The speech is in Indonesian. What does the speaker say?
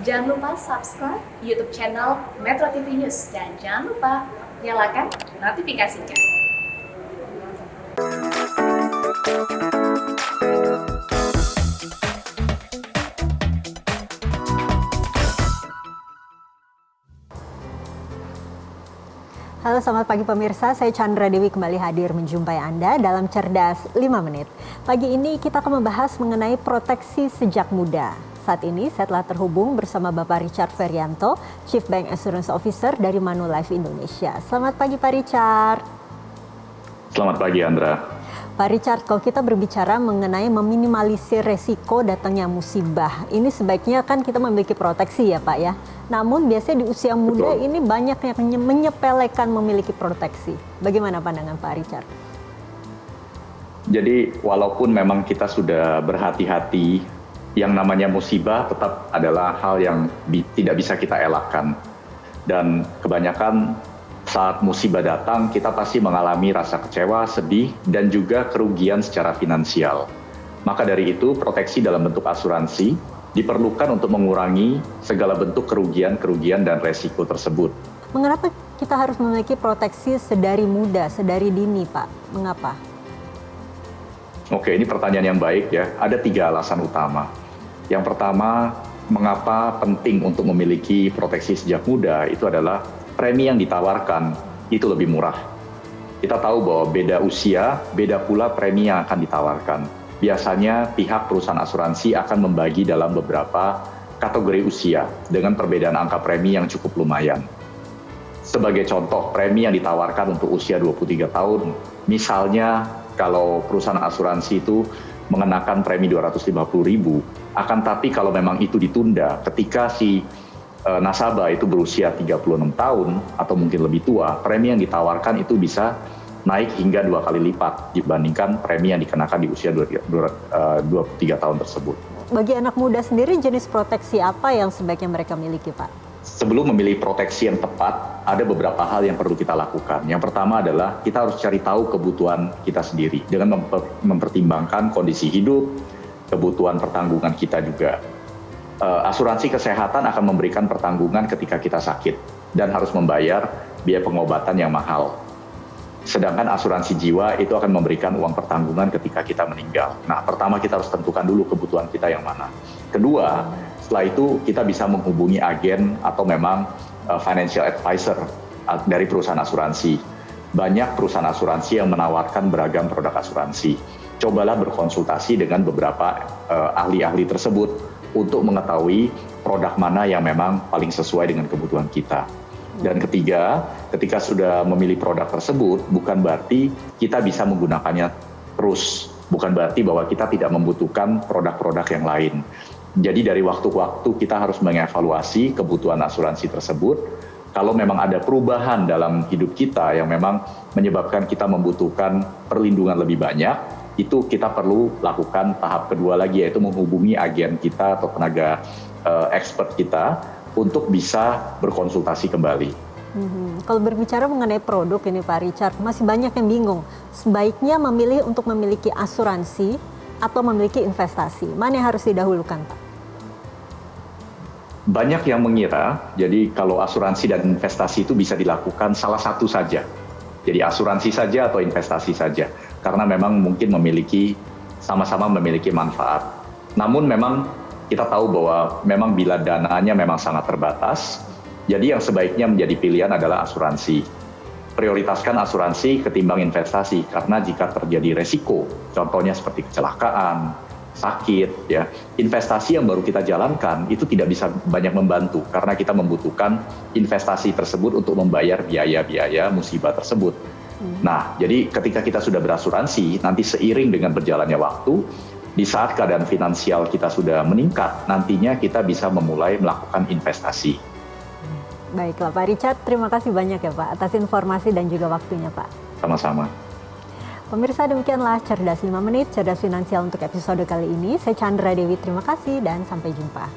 Jangan lupa subscribe YouTube channel Metro TV News dan jangan lupa nyalakan notifikasinya. Halo, selamat pagi pemirsa. Saya Chandra Dewi kembali hadir menjumpai Anda dalam Cerdas 5 Menit. Pagi ini kita akan membahas mengenai proteksi sejak muda. Saat ini saya telah terhubung bersama Bapak Richard Ferianto, Chief Bank Assurance Officer dari Manulife Indonesia. Selamat pagi Pak Richard. Selamat pagi Andra. Pak Richard, kalau kita berbicara mengenai meminimalisir resiko datangnya musibah, ini sebaiknya kan kita memiliki proteksi ya Pak ya. Namun biasanya di usia muda Betul. ini banyak yang menyepelekan memiliki proteksi. Bagaimana pandangan Pak Richard? Jadi walaupun memang kita sudah berhati-hati, yang namanya musibah tetap adalah hal yang tidak bisa kita elakkan. Dan kebanyakan saat musibah datang, kita pasti mengalami rasa kecewa, sedih, dan juga kerugian secara finansial. Maka dari itu, proteksi dalam bentuk asuransi diperlukan untuk mengurangi segala bentuk kerugian dan resiko tersebut. Mengapa kita harus memiliki proteksi sedari muda, sedari dini, Pak? Mengapa? Oke, ini pertanyaan yang baik ya. Ada 3 alasan utama. Yang pertama, mengapa penting untuk memiliki proteksi sejak muda, itu adalah premi yang ditawarkan itu lebih murah. Kita tahu bahwa beda usia, beda pula premi yang akan ditawarkan. Biasanya pihak perusahaan asuransi akan membagi dalam beberapa kategori usia dengan perbedaan angka premi yang cukup lumayan. Sebagai contoh, premi yang ditawarkan untuk usia 23 tahun, misalnya kalau perusahaan asuransi itu mengenakan premi 250.000, akan tapi kalau memang itu ditunda ketika si nasabah itu berusia 36 tahun atau mungkin lebih tua, premi yang ditawarkan itu bisa naik hingga 2 kali lipat dibandingkan premi yang dikenakan di usia 23 tahun tersebut. Bagi anak muda sendiri, jenis proteksi apa yang sebaiknya mereka miliki, Pak? Sebelum memilih proteksi yang tepat, ada beberapa hal yang perlu kita lakukan. Yang pertama adalah kita harus cari tahu kebutuhan kita sendiri dengan mempertimbangkan kondisi hidup, kebutuhan pertanggungan kita juga. Asuransi kesehatan akan memberikan pertanggungan ketika kita sakit dan harus membayar biaya pengobatan yang mahal. Sedangkan asuransi jiwa itu akan memberikan uang pertanggungan ketika kita meninggal. Nah, pertama kita harus tentukan dulu kebutuhan kita yang mana. Kedua, setelah itu kita bisa menghubungi agen atau memang financial advisor dari perusahaan asuransi. Banyak perusahaan asuransi yang menawarkan beragam produk asuransi. Cobalah berkonsultasi dengan beberapa ahli-ahli tersebut untuk mengetahui produk mana yang memang paling sesuai dengan kebutuhan kita. Dan ketiga, ketika sudah memilih produk tersebut, bukan berarti kita bisa menggunakannya terus. Bukan berarti bahwa kita tidak membutuhkan produk-produk yang lain. Jadi dari waktu ke waktu kita harus mengevaluasi kebutuhan asuransi tersebut. Kalau memang ada perubahan dalam hidup kita yang memang menyebabkan kita membutuhkan perlindungan lebih banyak, itu kita perlu lakukan tahap kedua lagi, yaitu menghubungi agen kita atau tenaga expert kita untuk bisa berkonsultasi kembali. Kalau berbicara mengenai produk ini Pak Richard, masih banyak yang bingung. Sebaiknya memilih untuk memiliki asuransi atau memiliki investasi. Mana yang harus didahulukan, Pak? Banyak yang mengira, jadi kalau asuransi dan investasi itu bisa dilakukan salah satu saja. Jadi asuransi saja atau investasi saja. Karena memang mungkin sama-sama memiliki manfaat. Namun memang kita tahu bahwa memang bila dananya memang sangat terbatas, jadi yang sebaiknya menjadi pilihan adalah asuransi. Prioritaskan asuransi ketimbang investasi, karena jika terjadi resiko, contohnya seperti kecelakaan, sakit, ya, investasi yang baru kita jalankan itu tidak bisa banyak membantu, karena kita membutuhkan investasi tersebut untuk membayar biaya-biaya musibah tersebut. Nah, jadi ketika kita sudah berasuransi, nanti seiring dengan berjalannya waktu, di saat keadaan finansial kita sudah meningkat, nantinya kita bisa memulai melakukan investasi. Baiklah Pak Richard, terima kasih banyak ya Pak atas informasi dan juga waktunya Pak. Sama-sama. Pemirsa, demikianlah Cerdas 5 Menit, Cerdas Finansial untuk episode kali ini. Saya Chandra Dewi, terima kasih dan sampai jumpa.